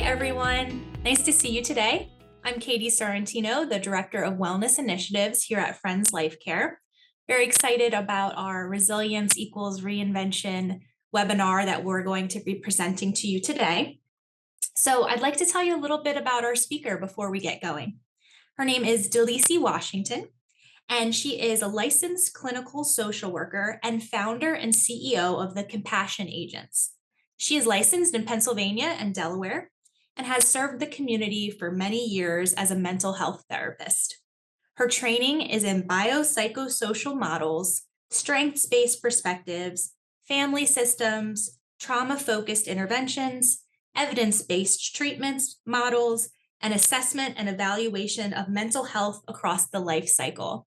everyone. Nice to see you today. I'm Katie Sorrentino, the Director of Wellness Initiatives here at Friends Life Care. Very excited about our Resilience Equals Reinvention webinar that we're going to be presenting to you today. So I'd like to tell you a little bit about our speaker before we get going. Her name is Delisi Washington, and she is a licensed clinical social worker and founder and CEO of the Compassion Agents. She is licensed in Pennsylvania and Delaware and has served the community for many years as a mental health therapist. Her training is in biopsychosocial models, strengths-based perspectives, family systems, trauma-focused interventions, evidence-based treatments, models, and assessment and evaluation of mental health across the life cycle.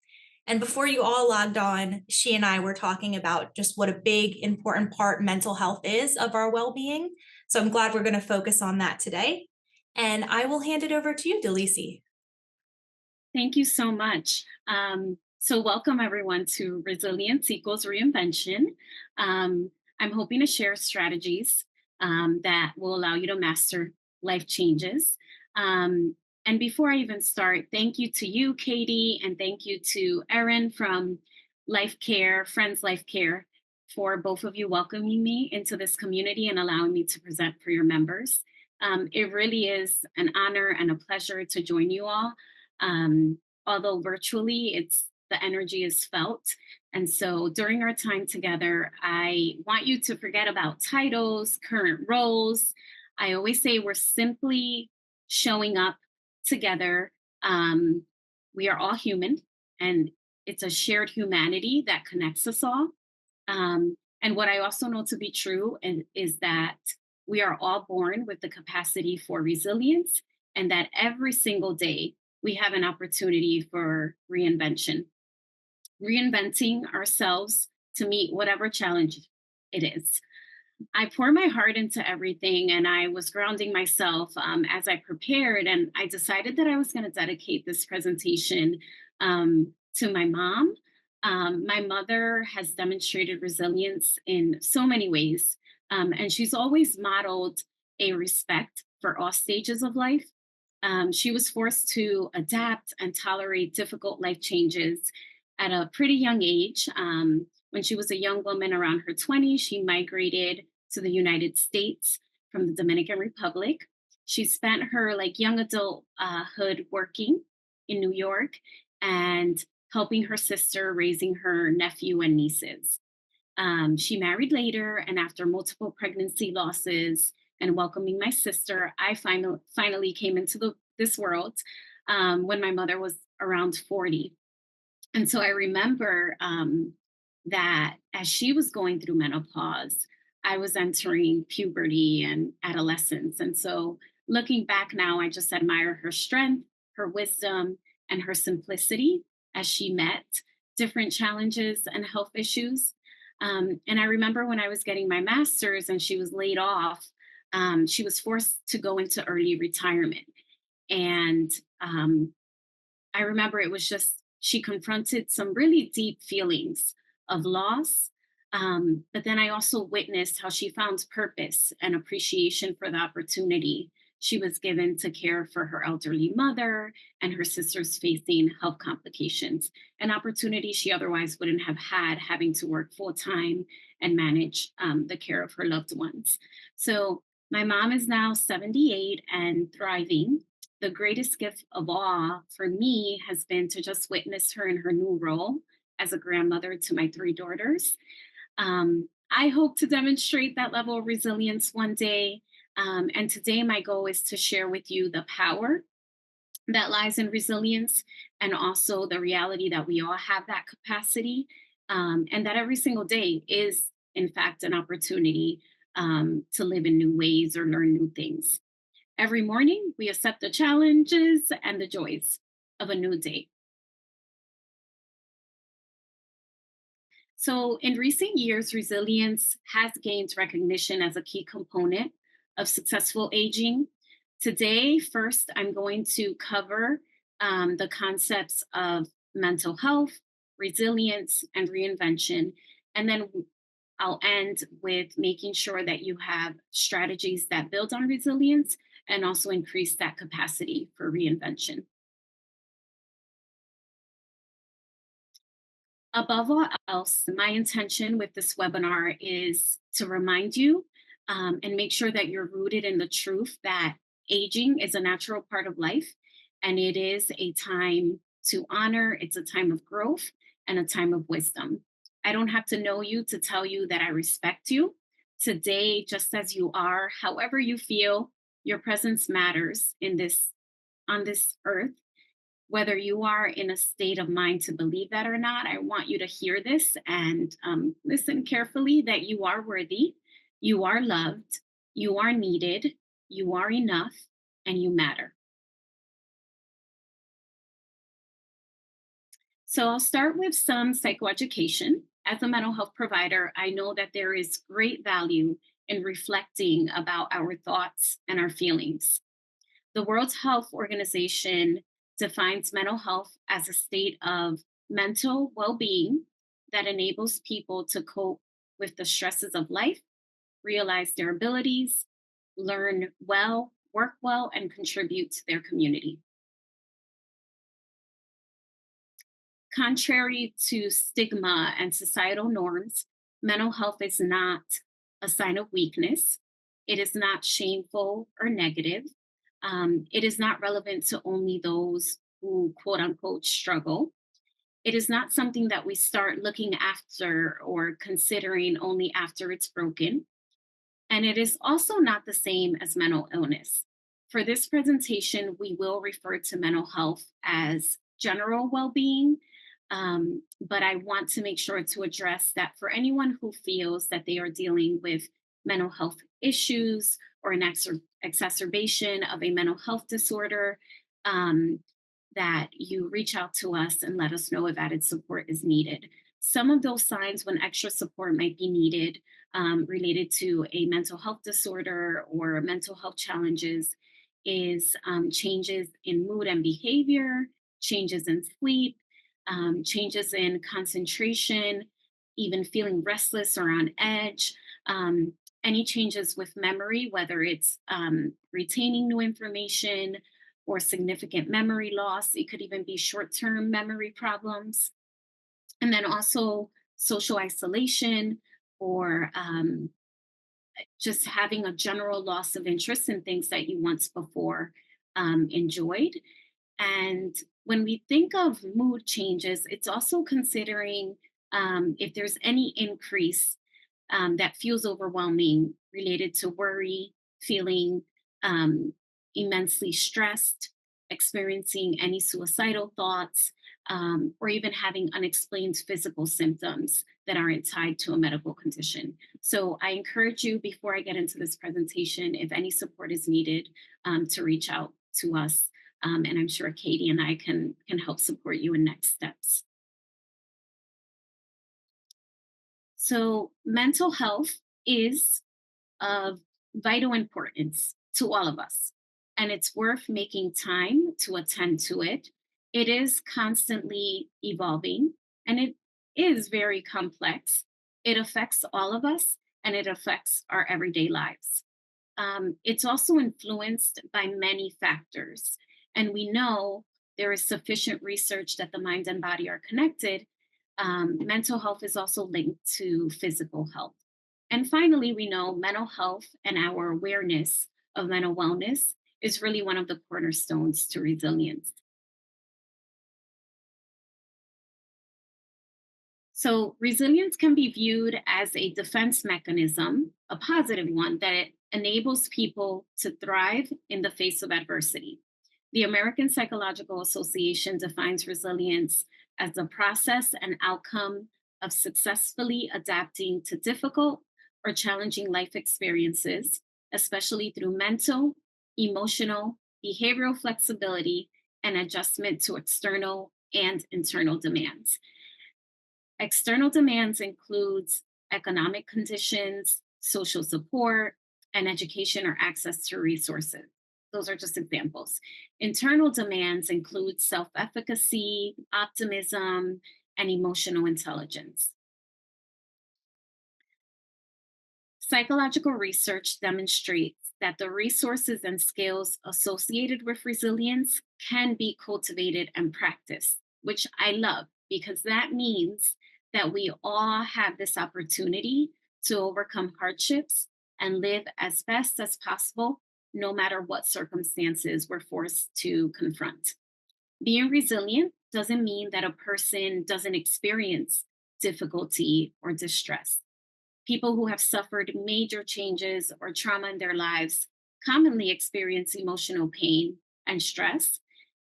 And before you all logged on, she and I were talking about just what a big, important part mental health is of our well-being. So I'm glad we're going to focus on that today. And I will hand it over to you, Delisi. Thank you so much. So welcome everyone to Resilience Equals Reinvention. I'm hoping to share strategies that will allow you to master life changes. And before I even start, thank you to you, Katie, and thank you to Erin from Life Care, Friends Life Care, for both of you welcoming me into this community and allowing me to present for your members. It really is an honor and a pleasure to join you all. Although virtually, the energy is felt. And so during our time together, I want you to forget about titles, current roles. I always say we're simply showing up together. We are all human, and it's a shared humanity that connects us all. And what I also know to be true is that we are all born with the capacity for resilience, and that every single day we have an opportunity for reinvention, reinventing ourselves to meet whatever challenge it is. I pour my heart into everything, and I was grounding myself as I prepared, and I decided that I was going to dedicate this presentation to my mom. My mother has demonstrated resilience in so many ways, and she's always modeled a respect for all stages of life. She was forced to adapt and tolerate difficult life changes at a pretty young age. When she was a young woman around her 20s, she migrated to the United States from the Dominican Republic. She spent her young adulthood working in New York and helping her sister raising her nephew and nieces. She married later, and after multiple pregnancy losses and welcoming my sister, I finally came into this world when my mother was around 40. And so I remember that as she was going through menopause, I was entering puberty and adolescence. And so looking back now, I just admire her strength, her wisdom, and her simplicity as she met different challenges and health issues. And I remember when I was getting my master's and she was laid off, she was forced to go into early retirement. And I remember it was just, she confronted some really deep feelings of loss. But then I also witnessed how she found purpose and appreciation for the opportunity she was given to care for her elderly mother and her sisters facing health complications, an opportunity she otherwise wouldn't have had, having to work full time and manage the care of her loved ones. So my mom is now 78 and thriving. The greatest gift of all for me has been to just witness her in her new role as a grandmother to my three daughters. I hope to demonstrate that level of resilience one day. And today, my goal is to share with you the power that lies in resilience, and also the reality that we all have that capacity, and that every single day is, in fact, an opportunity to live in new ways or learn new things. Every morning, we accept the challenges and the joys of a new day. So, in recent years, resilience has gained recognition as a key component of successful aging. Today, first, I'm going to cover the concepts of mental health, resilience, and reinvention. And then I'll end with making sure that you have strategies that build on resilience and also increase that capacity for reinvention. Above all else, my intention with this webinar is to remind you and make sure that you're rooted in the truth that aging is a natural part of life and it is a time to honor, it's a time of growth and a time of wisdom. I don't have to know you to tell you that I respect you. Today, just as you are, however you feel, your presence matters in this on this earth, whether you are in a state of mind to believe that or not. I want you to hear this and listen carefully that you are worthy, you are loved, you are needed, you are enough, and you matter. So I'll start with some psychoeducation. As a mental health provider, I know that there is great value in reflecting about our thoughts and our feelings. The World Health Organization defines mental health as a state of mental well being that enables people to cope with the stresses of life, realize their abilities, learn well, work well, and contribute to their community. Contrary to stigma and societal norms, mental health is not a sign of weakness. It is not shameful or negative. It is not relevant to only those who, quote unquote, struggle. It is not something that we start looking after or considering only after it's broken. And it is also not the same as mental illness. For this presentation, we will refer to mental health as general well being, but I want to make sure to address that for anyone who feels that they are dealing with mental health issues or an exacerbation of a mental health disorder, um, that you reach out to us and let us know if added support is needed. Some of those signs when extra support might be needed related to a mental health disorder or mental health challenges is changes in mood and behavior, changes in sleep, changes in concentration, even feeling restless or on edge, any changes with memory, whether it's retaining new information or significant memory loss. It could even be short term memory problems. And then also social isolation or just having a general loss of interest in things that you once before enjoyed. And when we think of mood changes, it's also considering if there's any increase that feels overwhelming related to worry, feeling um, immensely stressed, experiencing any suicidal thoughts, or even having unexplained physical symptoms that aren't tied to a medical condition. So I encourage you before I get into this presentation, if any support is needed, to reach out to us. And I'm sure Katie and I can help support you in next steps. So mental health is of vital importance to all of us, and it's worth making time to attend to it. It is constantly evolving and it is very complex. It affects all of us and it affects our everyday lives. It's also influenced by many factors, and we know there is sufficient research that the mind and body are connected. Mental health is also linked to physical health. And finally, we know mental health and our awareness of mental wellness is really one of the cornerstones to resilience. So, resilience can be viewed as a defense mechanism, a positive one, that it enables people to thrive in the face of adversity. The American Psychological Association defines resilience as the process and outcome of successfully adapting to difficult or challenging life experiences, especially through mental, emotional, behavioral flexibility, and adjustment to external and internal demands. External demands includes economic conditions, social support, and education or access to resources. Those are just examples. Internal demands include self-efficacy, optimism, and emotional intelligence. Psychological research demonstrates that the resources and skills associated with resilience can be cultivated and practiced, which I love because that means that we all have this opportunity to overcome hardships and live as best as possible, no matter what circumstances we're forced to confront. Being resilient doesn't mean that a person doesn't experience difficulty or distress. People who have suffered major changes or trauma in their lives commonly experience emotional pain and stress.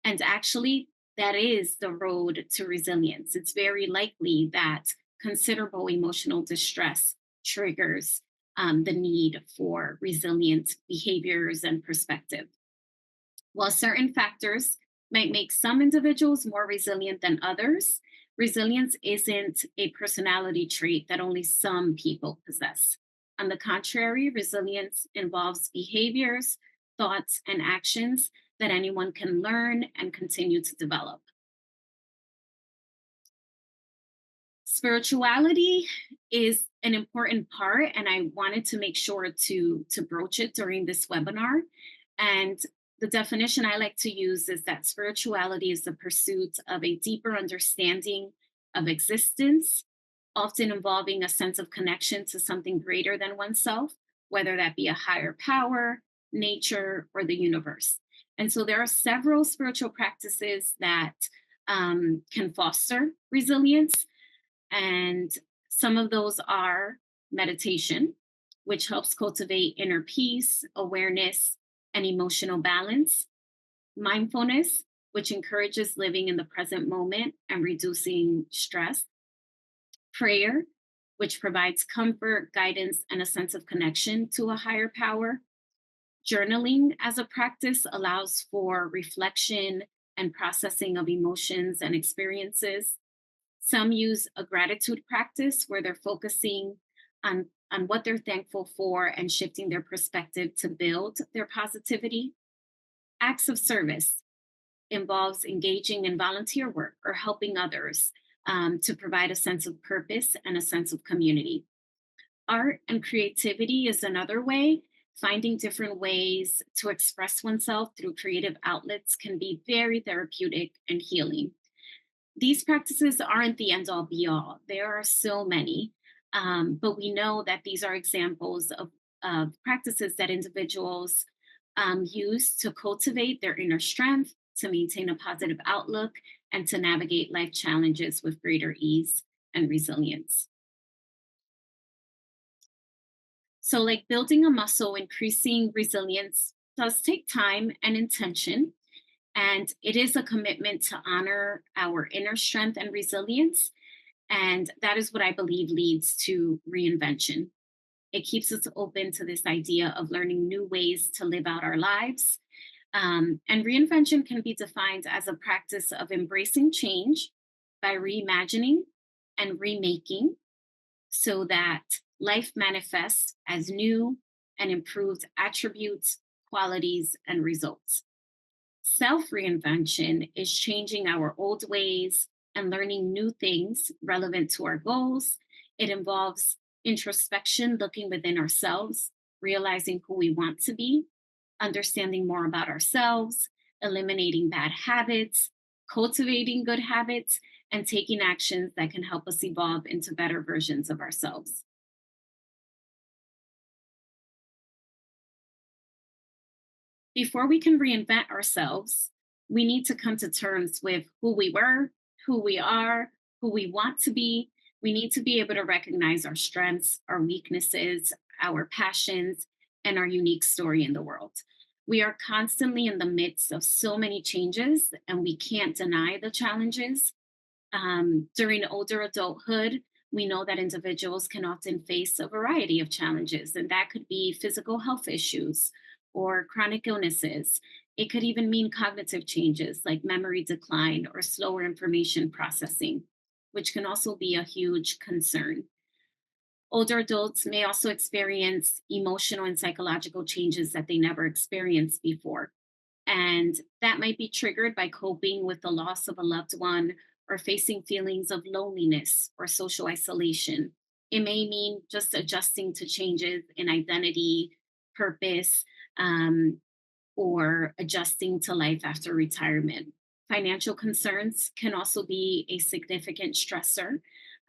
And actually, that is the road to resilience. It's very likely that considerable emotional distress triggers the need for resilient behaviors and perspective. While certain factors might make some individuals more resilient than others, resilience isn't a personality trait that only some people possess. On the contrary, resilience involves behaviors, thoughts, and actions that anyone can learn and continue to develop. Spirituality is an important part, and I wanted to make sure to broach it during this webinar. And the definition I like to use is that spirituality is the pursuit of a deeper understanding of existence, often involving a sense of connection to something greater than oneself, whether that be a higher power, nature, or the universe. And so there are several spiritual practices that can foster resilience, and some of those are meditation, which helps cultivate inner peace, awareness, and emotional balance. Mindfulness, which encourages living in the present moment and reducing stress. Prayer, which provides comfort, guidance, and a sense of connection to a higher power. Journaling as a practice allows for reflection and processing of emotions and experiences. Some use a gratitude practice where they're focusing on what they're thankful for and shifting their perspective to build their positivity. Acts of service involves engaging in volunteer work or helping others to provide a sense of purpose and a sense of community. Art and creativity is another way. Finding different ways to express oneself through creative outlets can be very therapeutic and healing. These practices aren't the end all be all. There are so many, but we know that these are examples of practices that individuals use to cultivate their inner strength, to maintain a positive outlook, and to navigate life challenges with greater ease and resilience. So, like building a muscle, increasing resilience does take time and intention. And it is a commitment to honor our inner strength and resilience. And that is what I believe leads to reinvention. It keeps us open to this idea of learning new ways to live out our lives. And reinvention can be defined as a practice of embracing change by reimagining and remaking so that life manifests as new and improved attributes, qualities, and results. Self reinvention is changing our old ways and learning new things relevant to our goals. It involves introspection, looking within ourselves, realizing who we want to be, understanding more about ourselves, eliminating bad habits, cultivating good habits, and taking actions that can help us evolve into better versions of ourselves. Before we can reinvent ourselves, we need to come to terms with who we were, who we are, who we want to be. We need to be able to recognize our strengths, our weaknesses, our passions, and our unique story in the world. We are constantly in the midst of so many changes, and we can't deny the challenges. During older adulthood, we know that individuals can often face a variety of challenges, and that could be physical health issues or chronic illnesses. It could even mean cognitive changes like memory decline or slower information processing, which can also be a huge concern. Older adults may also experience emotional and psychological changes that they never experienced before. And that might be triggered by coping with the loss of a loved one or facing feelings of loneliness or social isolation. It may mean just adjusting to changes in identity, purpose, um, or adjusting to life after retirement. Financial concerns can also be a significant stressor.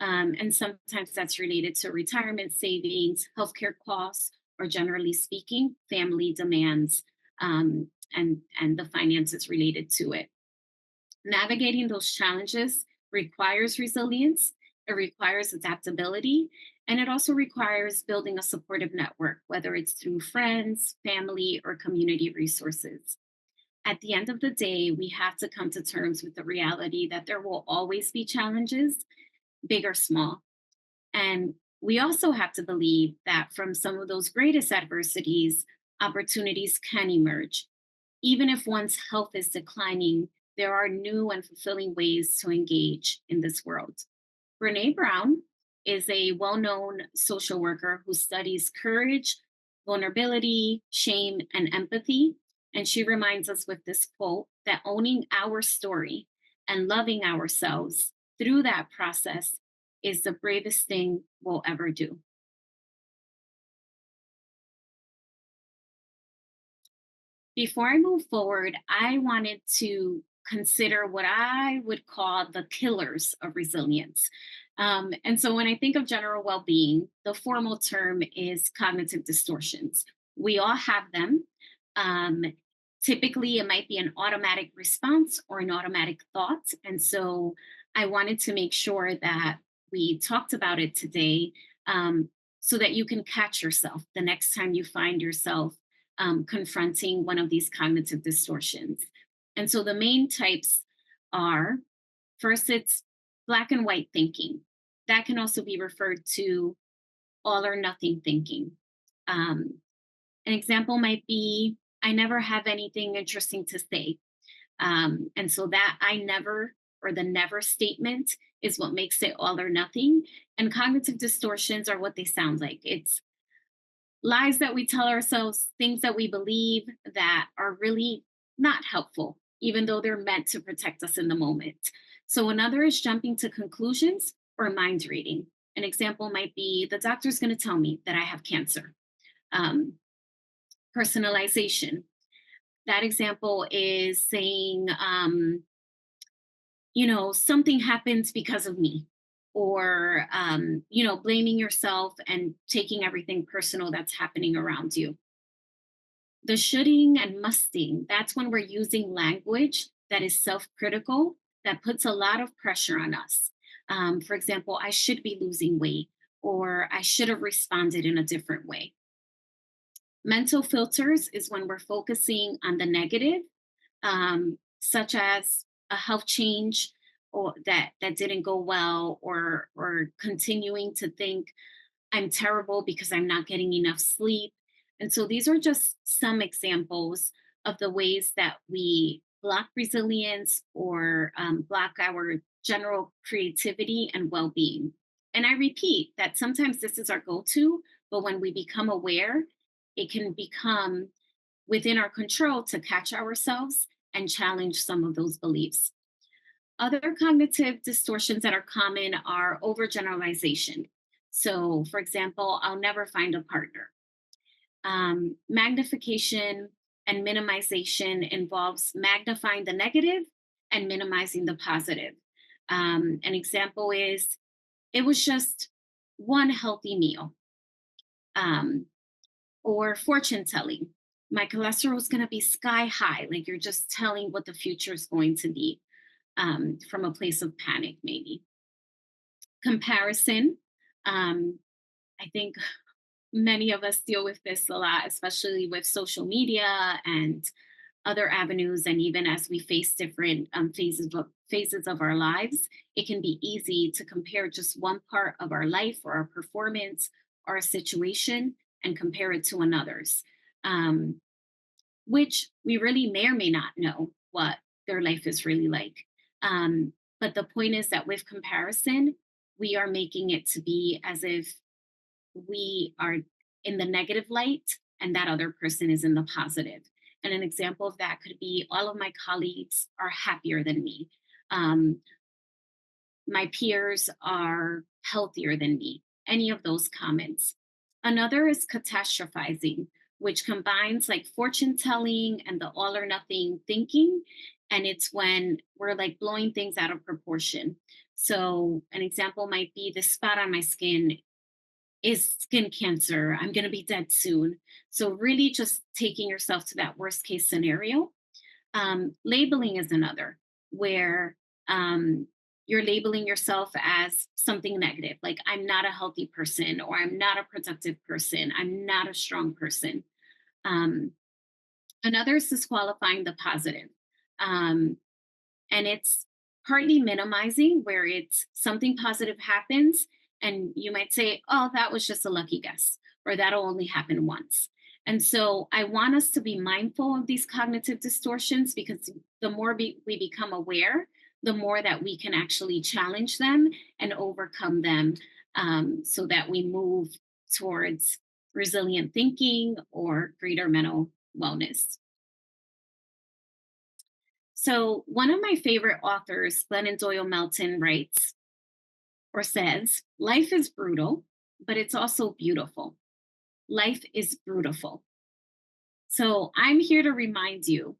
And sometimes that's related to retirement savings, healthcare costs, or generally speaking, family demands and the finances related to it. Navigating those challenges requires resilience, it requires adaptability, and it also requires building a supportive network, whether it's through friends, family, or community resources. At the end of the day, we have to come to terms with the reality that there will always be challenges, big or small. And we also have to believe that from some of those greatest adversities, opportunities can emerge. Even if one's health is declining, there are new and fulfilling ways to engage in this world. Brene Brown is a well known social worker who studies courage, vulnerability, shame, and empathy. And she reminds us with this quote that owning our story and loving ourselves through that process is the bravest thing we'll ever do. Before I move forward, I wanted to consider what I would call the killers of resilience. And so when I think of general well being, the formal term is cognitive distortions. We all have them. Um, Typically, it might be an automatic response or an automatic thought. And so I wanted to make sure that we talked about it today so that you can catch yourself the next time you find yourself confronting one of these cognitive distortions. And so the main types are first, it's black and white thinking. That can also be referred to all or nothing thinking. Um, an example might be I never have anything interesting to say. And so that I never or the never statement is what makes it all or nothing. And cognitive distortions are what they sound like. It's lies that we tell ourselves, things that we believe that are really not helpful, even though they're meant to protect us in the moment. So another is jumping to conclusions or mind reading. An example might be the doctor's going to tell me that I have cancer. Um, Personalization. That example is saying, something happens because of me, or, blaming yourself and taking everything personal that's happening around you. The shoulding and musting, that's when we're using language that is self critical, that puts a lot of pressure on us. For example, I should be losing weight, or I should have responded in a different way. Mental filters is when we're focusing on the negative, such as a health change or that didn't go well, or continuing to think I'm terrible because I'm not getting enough sleep. And so these are just some examples of the ways that we block resilience or block our general creativity and well being. And I repeat that sometimes this is our go to, but when we become aware, it can become within our control to catch ourselves and challenge some of those beliefs. Other cognitive distortions that are common are overgeneralization. So, for example, I'll never find a partner. Magnification and minimization involves magnifying the negative and minimizing the positive. An example is it was just one healthy meal, um, or fortune telling. My cholesterol is going to be sky high, like you're just telling what the future is going to be from a place of panic, maybe. Comparison. Um, I think many of us deal with this a lot, especially with social media and other avenues. And even as we face different phases of our lives, it can be easy to compare just one part of our life or our performance or a situation and compare it to another's, um, which we really may or may not know what their life is really like. But the point is that with comparison, we are making it to be as if we are in the negative light and that other person is in the positive. And an example of that could be all of my colleagues are happier than me. Um, my peers are healthier than me. Any of those comments. Another is catastrophizing, which combines like fortune telling and the all or nothing thinking. And it's when we're like blowing things out of proportion. So, an example might be the spot on my skin is skin cancer. I'm going to be dead soon. So, really just taking yourself to that worst case scenario. Labeling is another where you're labeling yourself as something negative, like I'm not a healthy person, or I'm not a productive person, I'm not a strong person. Um, Another is disqualifying the positive. Um, and it's partly minimizing where it's something positive happens and you might say, oh, that was just a lucky guess, or that'll only happen once. And so I want us to be mindful of these cognitive distortions, because the more we become aware, the more that we can actually challenge them and overcome them, so that we move towards resilient thinking or greater mental wellness. So, one of my favorite authors, Glennon Doyle Melton, writes or says, life is brutal, but it's also beautiful. Life is brutal. So, I'm here to remind you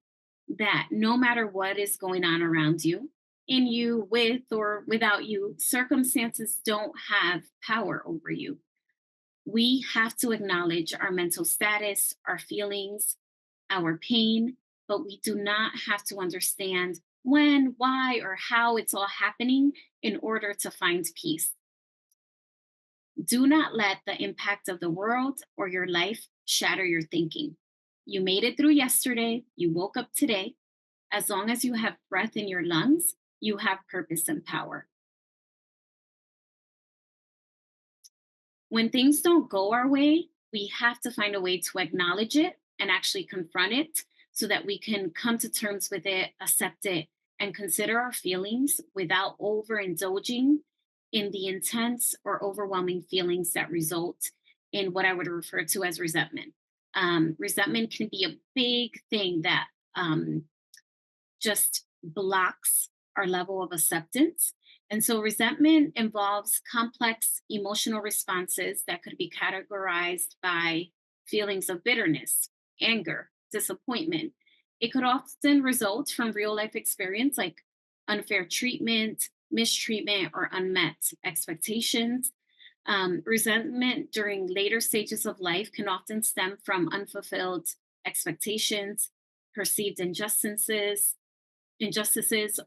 that no matter what is going on around you, in you, with or without you, circumstances don't have power over you. We have to acknowledge our mental status, our feelings, our pain, but we do not have to understand when, why, or how it's all happening in order to find peace. Do not let the impact of the world or your life shatter your thinking. You made it through yesterday, you woke up today. As long as you have breath in your lungs, you have purpose and power. When things don't go our way, we have to find a way to acknowledge it and actually confront it so that we can come to terms with it, accept it, and consider our feelings without overindulging in the intense or overwhelming feelings that result in what I would refer to as resentment. Resentment can be a big thing that just blocks our level of acceptance. And so resentment involves complex emotional responses that could be categorized by feelings of bitterness, anger, disappointment. It could often result from real life experience like unfair treatment, mistreatment, or unmet expectations. Resentment during later stages of life can often stem from unfulfilled expectations, perceived injustices,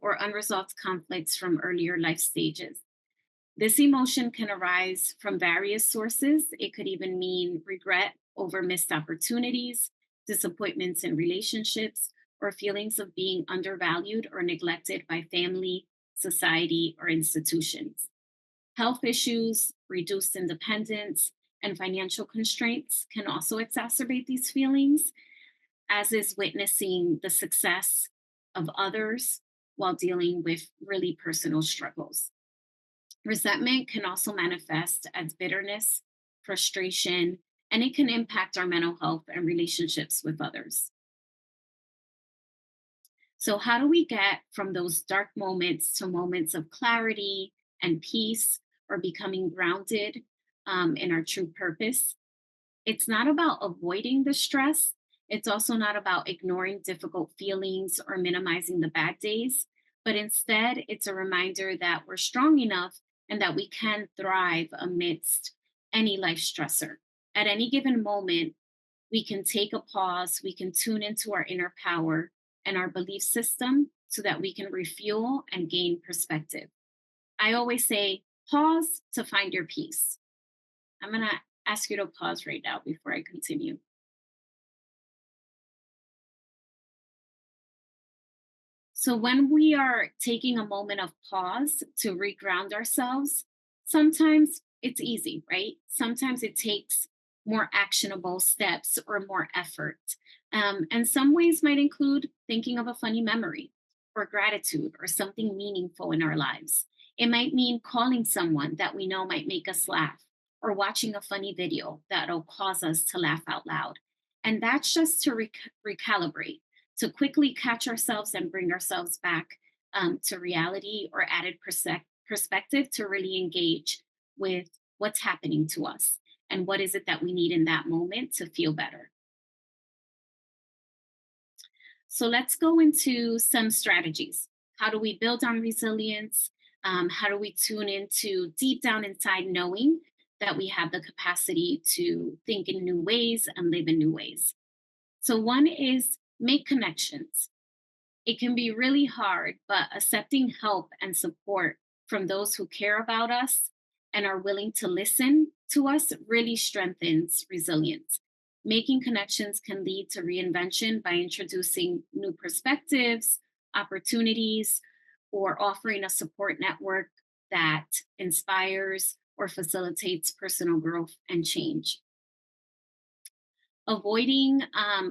or unresolved conflicts from earlier life stages. This emotion can arise from various sources. It could even mean regret over missed opportunities, disappointments in relationships, or feelings of being undervalued or neglected by family, society, or institutions. Health issues, reduced independence, and financial constraints can also exacerbate these feelings, as is witnessing the success of others while dealing with really personal struggles. Resentment can also manifest as bitterness, frustration, and it can impact our mental health and relationships with others. So, how do we get from those dark moments to moments of clarity and peace, or becoming grounded in our true purpose? It's not about avoiding the stress. It's also not about ignoring difficult feelings or minimizing the bad days, but instead, it's a reminder that we're strong enough and that we can thrive amidst any life stressor. At any given moment, we can take a pause, we can tune into our inner power and our belief system so that we can refuel and gain perspective. I always say, pause to find your peace. I'm going to ask you to pause right now before I continue. So, when we are taking a moment of pause to reground ourselves, sometimes it's easy, right? Sometimes it takes more actionable steps or more effort. And some ways might include thinking of a funny memory or gratitude or something meaningful in our lives. It might mean calling someone that we know might make us laugh, or watching a funny video that'll cause us to laugh out loud. And that's just to recalibrate, to quickly catch ourselves and bring ourselves back to reality or added perspective to really engage with what's happening to us and what is it that we need in that moment to feel better. So let's go into some strategies. How do we build on resilience? How do we tune into deep down inside knowing that we have the capacity to think in new ways and live in new ways? So, one is make connections. It can be really hard, but accepting help and support from those who care about us and are willing to listen to us really strengthens resilience. Making connections can lead to reinvention by introducing new perspectives, opportunities, or offering a support network that inspires or facilitates personal growth and change. Avoiding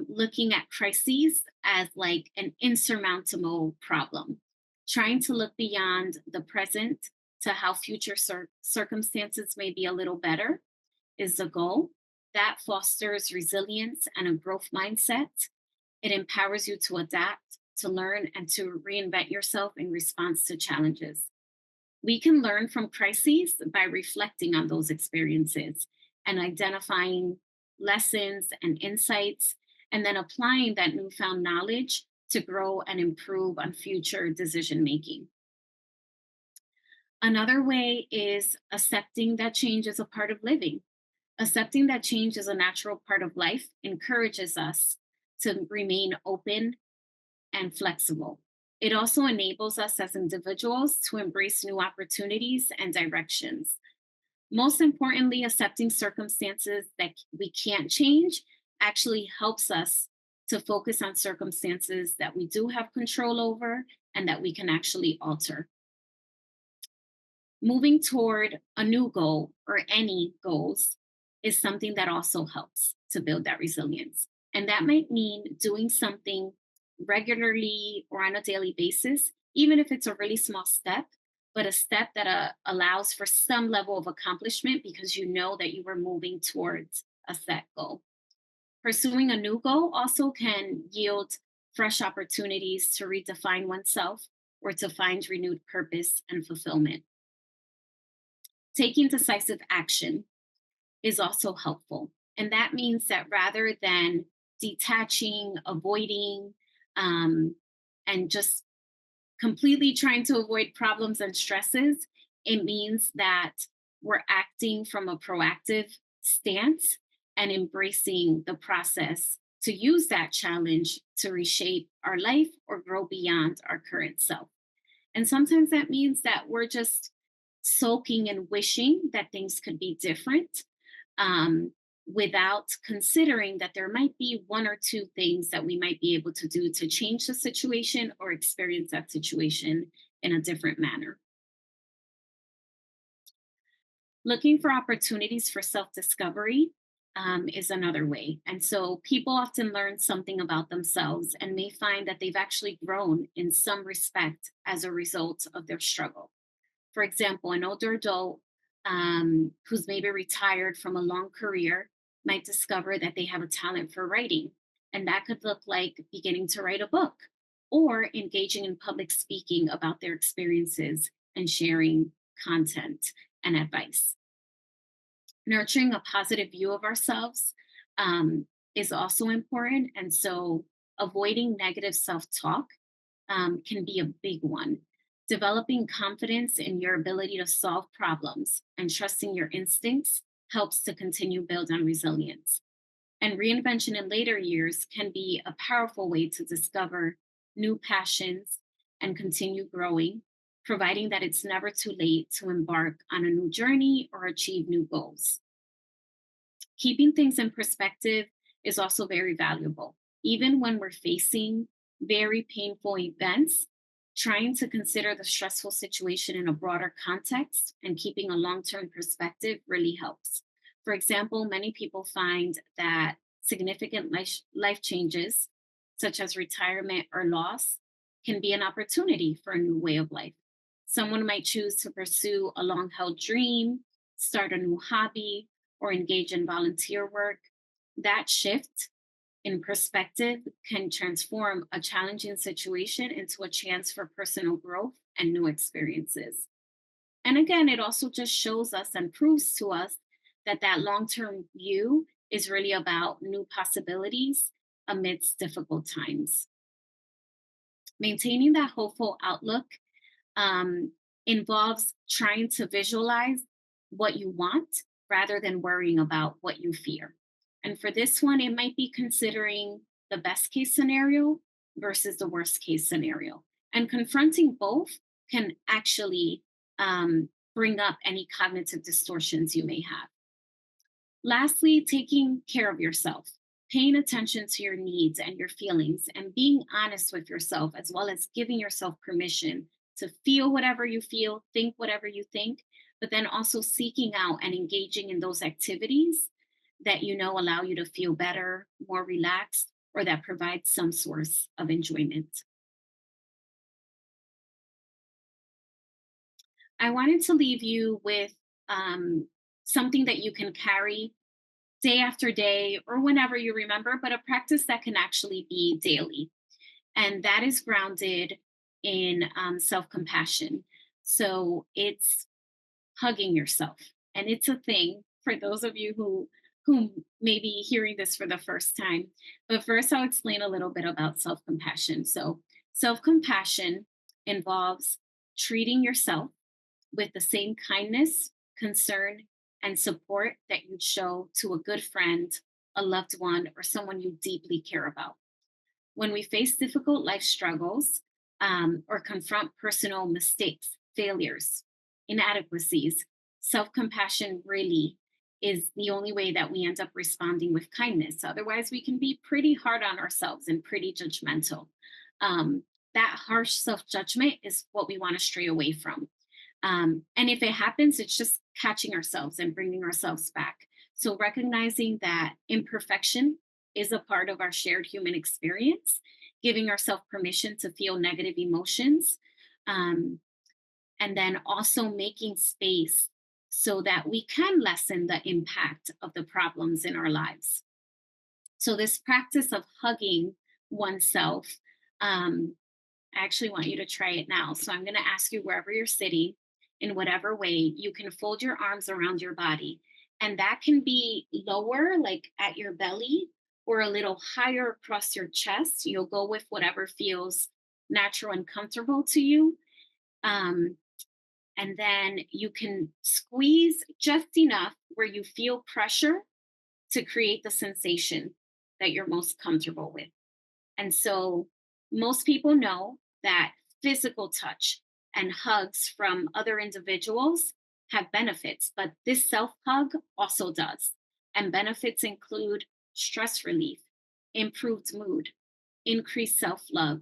looking at crises as like an insurmountable problem, trying to look beyond the present to how future circumstances may be a little better is the goal. That fosters resilience and a growth mindset. It empowers you to adapt, to learn, and to reinvent yourself in response to challenges. We can learn from crises by reflecting on those experiences and identifying lessons and insights, and then applying that newfound knowledge to grow and improve on future decision making. Another way is accepting that change is a part of living. Accepting that change is a natural part of life encourages us to remain open and flexible. It also enables us as individuals to embrace new opportunities and directions. Most importantly, accepting circumstances that we can't change actually helps us to focus on circumstances that we do have control over and that we can actually alter. Moving toward a new goal or any goals is something that also helps to build that resilience. And that might mean doing something regularly or on a daily basis, even if it's a really small step, but a step that allows for some level of accomplishment because you know that you were moving towards a set goal. Pursuing a new goal also can yield fresh opportunities to redefine oneself or to find renewed purpose and fulfillment. Taking decisive action is also helpful. And that means that rather than detaching, avoiding, um, and just completely trying to avoid problems and stresses, it means that we're acting from a proactive stance and embracing the process to use that challenge to reshape our life or grow beyond our current self. And sometimes that means that we're just soaking and wishing that things could be different, um, without considering that there might be one or two things that we might be able to do to change the situation or experience that situation in a different manner. Looking for opportunities for self discovery is another way. And so people often learn something about themselves and may find that they've actually grown in some respect as a result of their struggle. For example, an older adult who's maybe retired from a long career might discover that they have a talent for writing. And that could look like beginning to write a book or engaging in public speaking about their experiences and sharing content and advice. Nurturing a positive view of ourselves is also important. And so avoiding negative self talk can be a big one. Developing confidence in your ability to solve problems and trusting your instincts helps to continue build on resilience. And reinvention in later years can be a powerful way to discover new passions and continue growing, providing that it's never too late to embark on a new journey or achieve new goals. Keeping things in perspective is also very valuable. Even when we're facing very painful events, trying to consider the stressful situation in a broader context and keeping a long term perspective really helps. For example, many people find that significant life changes, such as retirement or loss, can be an opportunity for a new way of life. Someone might choose to pursue a long held dream, start a new hobby, or engage in volunteer work. That shift in perspective can transform a challenging situation into a chance for personal growth and new experiences. And again, it also just shows us and proves to us that that long-term view is really about new possibilities amidst difficult times. Maintaining that hopeful outlook um, involves trying to visualize what you want rather than worrying about what you fear. And for this one, it might be considering the best case scenario versus the worst case scenario. And confronting both can actually bring up any cognitive distortions you may have. Lastly, taking care of yourself, paying attention to your needs and your feelings, and being honest with yourself, as well as giving yourself permission to feel whatever you feel, think whatever you think, but then also seeking out and engaging in those activities that you know allow you to feel better, more relaxed, or that provide some source of enjoyment. I wanted to leave you with something that you can carry day after day or whenever you remember, but a practice that can actually be daily. And that is grounded in self compassion. So it's hugging yourself. And it's a thing for those of you who may be hearing this for the first time. But first, I'll explain a little bit about self compassion. So, self compassion involves treating yourself with the same kindness, concern, and support that you'd show to a good friend, a loved one, or someone you deeply care about. When we face difficult life struggles or confront personal mistakes, failures, inadequacies, self compassion really is the only way that we end up responding with kindness. Otherwise, we can be pretty hard on ourselves and pretty judgmental. Um, that harsh self judgment is what we want to stray away from. And if it happens, it's just catching ourselves and bringing ourselves back. So recognizing that imperfection is a part of our shared human experience, giving ourselves permission to feel negative emotions, um, and then also making space so that we can lessen the impact of the problems in our lives. So, this practice of hugging oneself, um, I actually want you to try it now. So I'm going to ask you wherever you're sitting, in whatever way, you can fold your arms around your body. And that can be lower, like at your belly, or a little higher across your chest. You'll go with whatever feels natural and comfortable to you. Um, and then you can squeeze just enough where you feel pressure to create the sensation that you're most comfortable with. And so most people know that physical touch and hugs from other individuals have benefits, but this self hug also does. And benefits include stress relief, improved mood, increased self love,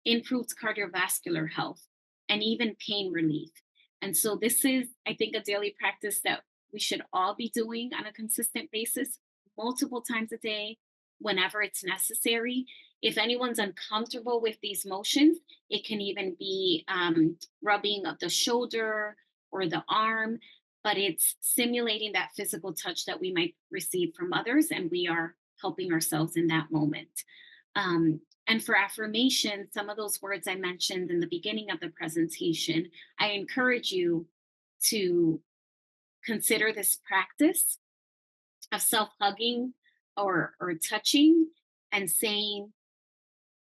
improved cardiovascular health, and even pain relief. And so, this is, I think, a daily practice that we should all be doing on a consistent basis, multiple times a day, whenever it's necessary. If anyone's uncomfortable with these motions, it can even be rubbing of the shoulder or the arm, but it's simulating that physical touch that we might receive from others, and we are helping ourselves in that moment. And for affirmation, some of those words I mentioned in the beginning of the presentation, I encourage you to consider this practice of self hugging or touching and saying,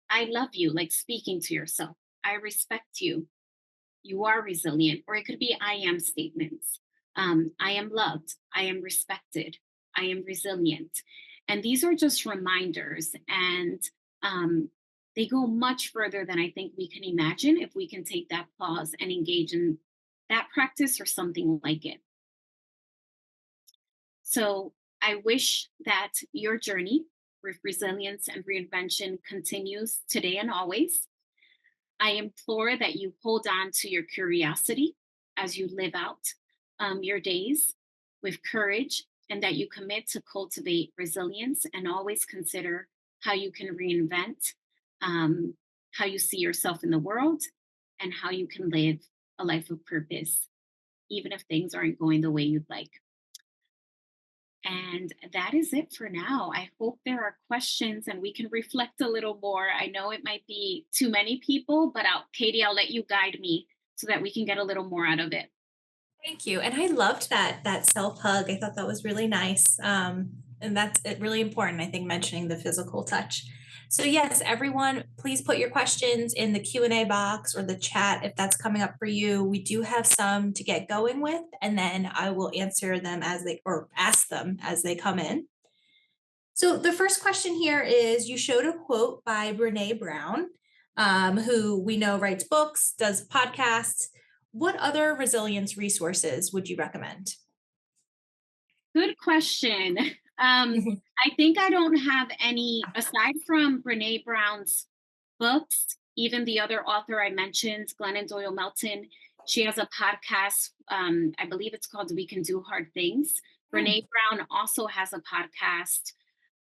I love you, like speaking to yourself. I respect you. You are resilient. Or it could be I am statements. I am loved. I am respected. I am resilient. And these are just reminders. And um, they go much further than I think we can imagine if we can take that pause and engage in that practice or something like it. So I wish that your journey with resilience and reinvention continues today and always. I implore that you hold on to your curiosity as you live out your days with courage, and that you commit to cultivate resilience and always consider how you can reinvent, um, how you see yourself in the world, and how you can live a life of purpose, even if things aren't going the way you'd like. And that is it for now. I hope there are questions and we can reflect a little more. I know it might be too many people, but Katie, I'll let you guide me so that we can get a little more out of it. Thank you. And I loved that self hug. I thought that was really nice. And that's really important, I think, mentioning the physical touch. So yes, everyone, please put your questions in the Q&A box or the chat if that's coming up for you. We do have some to get going with, and then I will answer them as they or ask them as they come in. So the first question here is you showed a quote by Brene Brown, who we know writes books, does podcasts. What other resilience resources would you recommend? Good question. I think I don't have any, aside from Brene Brown's books, even the other author I mentioned, Glennon Doyle Melton, she has a podcast. I believe it's called We Can Do Hard Things. Hmm. Brene Brown also has a podcast.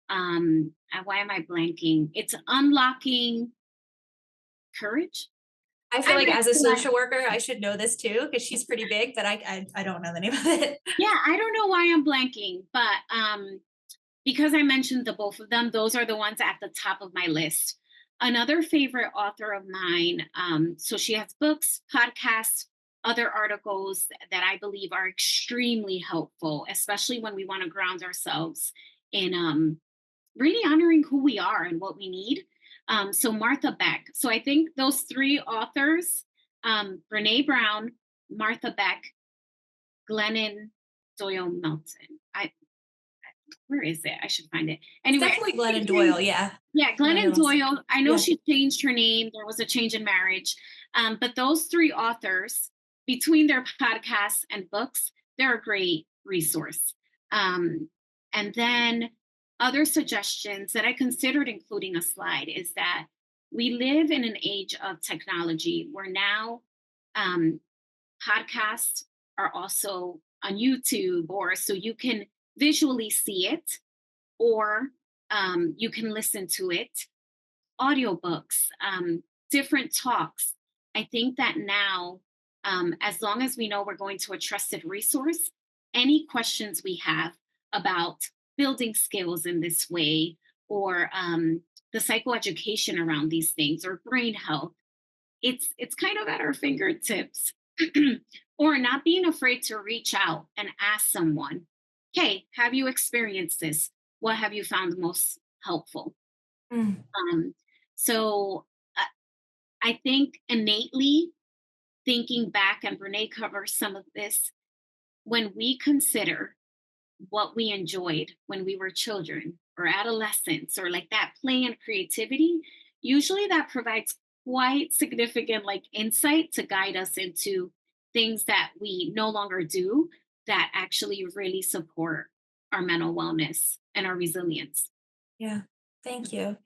Why am I blanking? It's Unlocking Courage. I I feel like don't as a know. social worker, I should know this too because she's pretty big, but I don't know the name of it. Yeah, I don't know why I'm blanking, but because I mentioned the both of them, those are the ones at the top of my list. Another favorite author of mine, so she has books, podcasts, other articles that I believe are extremely helpful, especially when we want to ground ourselves in really honoring who we are and what we need. So Martha Beck. So I think those three authors, Brene Brown, Martha Beck, Glennon Doyle Melton. Where is it? I should find it. It's Anyway, I definitely think she Glennon Doyle. changed. Yeah. Yeah, Glennon Glennon Doyle's. Doyle. I know Yeah. she changed her name. There was a change in marriage. But those three authors, between their podcasts and books, they're a great resource. Um, and then other suggestions that I considered including a slide is that we live in an age of technology where now um, podcasts are also on YouTube, or so you can visually see it, or you can listen to it, audiobooks, different talks. I think that now, as long as we know we're going to a trusted resource, any questions we have about building skills in this way, or the psychoeducation around these things, or brain health, it's kind of at our fingertips. Or not being afraid to reach out and ask someone, hey, have you experienced this? What have you found most helpful? Mm. um, so uh, I think innately, thinking back, and Brene covers some of this, when we consider what we enjoyed when we were children or adolescents, or like that play and creativity, usually that provides quite significant like insight to guide us into things that we no longer do, that actually really support our mental wellness and our resilience. Yeah, thank you.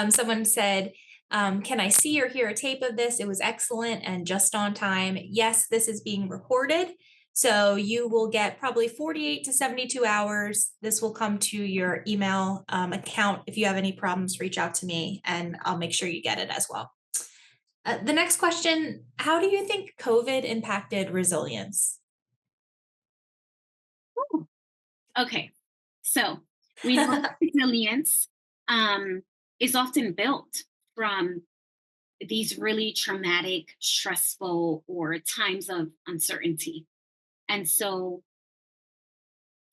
Someone said, can I see or hear a tape of this? It was excellent and just on time. Yes, this is being recorded. So you will get probably 48 to 72 hours. This will come to your email account. If you have any problems, reach out to me and I'll make sure you get it as well. The next question, how do you think COVID impacted resilience? Ooh. Okay, so we know that resilience um, is often built from these really traumatic, stressful, or times of uncertainty. And so,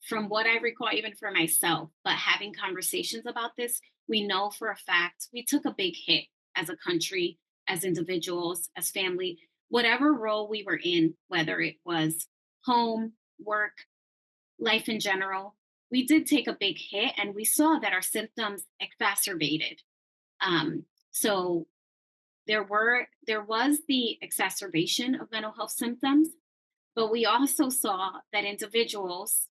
from what I recall, even for myself, but having conversations about this, we know for a fact we took a big hit as a country, as individuals, as family, whatever role we were in, whether it was home, work, life in general. We did take a big hit, and we saw that our symptoms exacerbated. So there was the exacerbation of mental health symptoms, but we also saw that individuals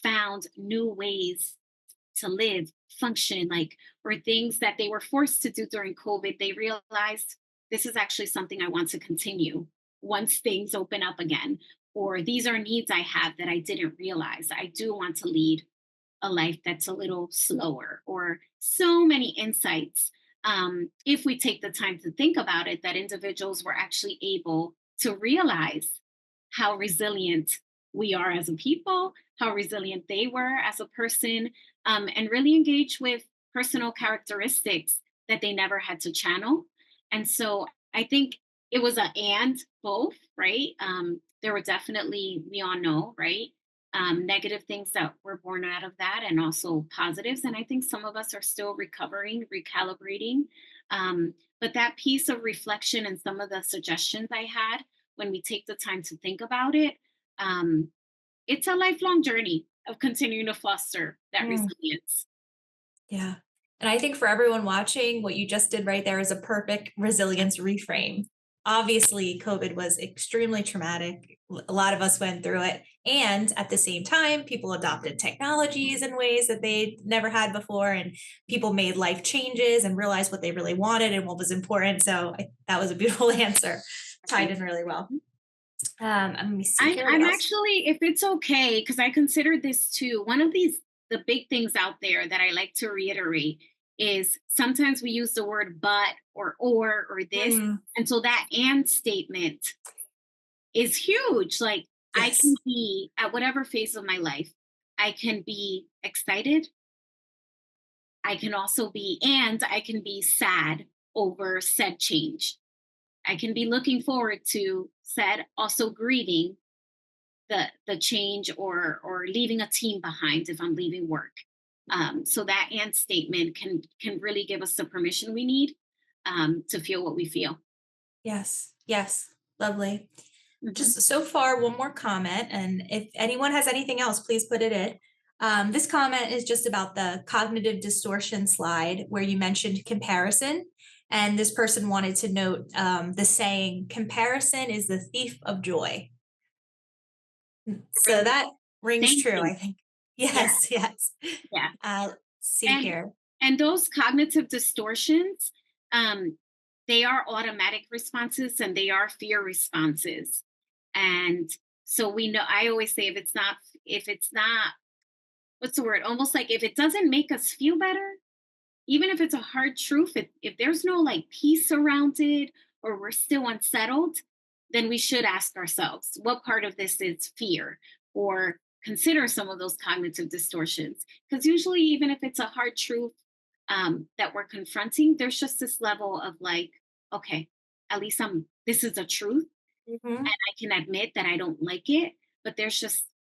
found new ways to live, function, like, or things that they were forced to do during COVID. They realized this is actually something I want to continue once things open up again, or these are needs I have that I didn't realize. I do want to lead a life that's a little slower, or so many insights. If we take the time to think about it, that individuals were actually able to realize how resilient we are as a people, how resilient they were as a person, and really engage with personal characteristics that they never had to channel. And so I think it was a and both, right? There were definitely, we all know, right? negative things that were born out of that, and also positives. And I think some of us are still recovering, recalibrating. But that piece of reflection and some of the suggestions I had when we take the time to think about it, um, it's a lifelong journey of continuing to foster that Mm. resilience. Yeah. And I think for everyone watching, what you just did right there is a perfect resilience reframe. Obviously, COVID was extremely traumatic. A lot of us went through it. And at the same time, people adopted technologies in ways that they never had before. And people made life changes and realized what they really wanted and what was important. So that was a beautiful answer. Tied in really well. Let me see here. What I'm else? actually, if it's okay, because I consider this too, one of these, the big things out there that I like to reiterate is sometimes we use the word but or this. Mm, And so that and statement is huge. Like I can yes. be at whatever phase of my life, I can be excited. I can also be, and I can be sad over said change. I can be looking forward to said, also grieving the change or leaving a team behind if I'm leaving work. So that and statement can really give us the permission we need to feel what we feel. Yes. Yes. Lovely. Mhm. Just so far, one more comment, and if anyone has anything else, please put it in. This comment is just about the cognitive distortion slide where you mentioned comparison. And this person wanted to note the saying, comparison is the thief of joy. So Really, that rings thank true, you. I think. Yeah, Yes, yes. yeah. Let's see And here. those cognitive distortions, um, they are automatic responses and they are fear responses. And so we know. I always say if it's not what's the word? Almost like if it doesn't make us feel better, even if it's a hard truth, if there's no like peace around it or we're still unsettled, then we should ask ourselves what part of this is fear or consider some of those cognitive distortions. Because usually, even if it's a hard truth that we're confronting, there's just this level of like, okay, at least this is a truth Mhm. and I can admit that I don't like it, but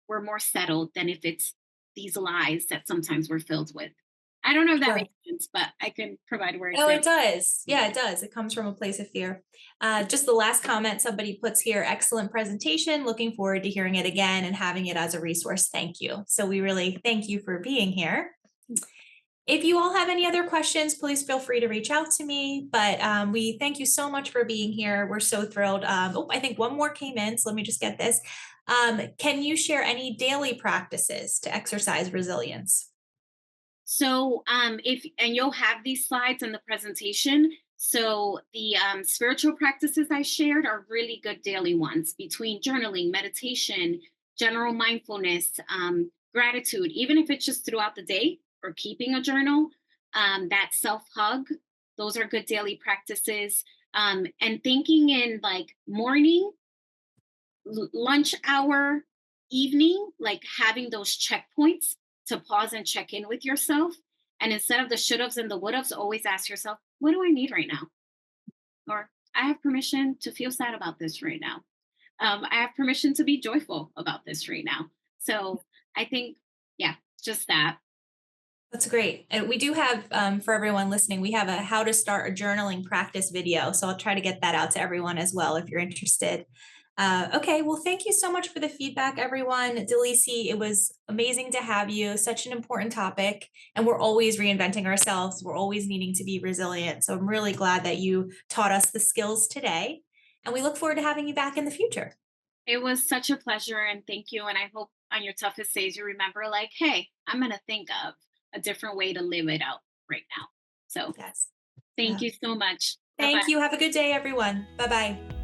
we're more settled than if it's these lies that sometimes we're filled with. I don't know if that Sure. makes sense, but I can provide more Oh, it examples. does. Yeah, it does. It comes from a place of fear. Just the last comment somebody puts here, excellent presentation. Looking forward to hearing it again and having it as a resource. Thank you. So we really thank you for being here. If you all have any other questions, please feel free to reach out to me. But we thank you so much for being here. We're so thrilled. Oh, I think one more came in. So let me just get this. Can you share any daily practices to exercise resilience? So, if and you'll have these slides in the presentation. So, the spiritual practices I shared are really good daily ones between journaling, meditation, general mindfulness, gratitude, even if it's just throughout the day or keeping a journal. That self hug, those are good daily practices. And thinking in like morning, lunch hour, evening, like having those checkpoints to pause and check in with yourself. And instead of the should haves and the would haves, always ask yourself, what do I need right now? Or I have permission to feel sad about this right now. I have permission to be joyful about this right now. So I think, yeah, just that. That's great. And we do have, for everyone listening, we have a how to start a journaling practice video. So I'll try to get that out to everyone as well if you're interested. Okay, well, thank you so much for the feedback, everyone. Delisi, it was amazing to have you. Such an important topic. And we're always reinventing ourselves. We're always needing to be resilient. So I'm really glad that you taught us the skills today. And we look forward to having you back in the future. It was such a pleasure and thank you. And I hope on your toughest days you remember, like, hey, I'm going to think of a different way to live it out right now. So Yes. thank Yeah. you so much. Bye bye. Thank you. Have a good day, everyone. Bye bye.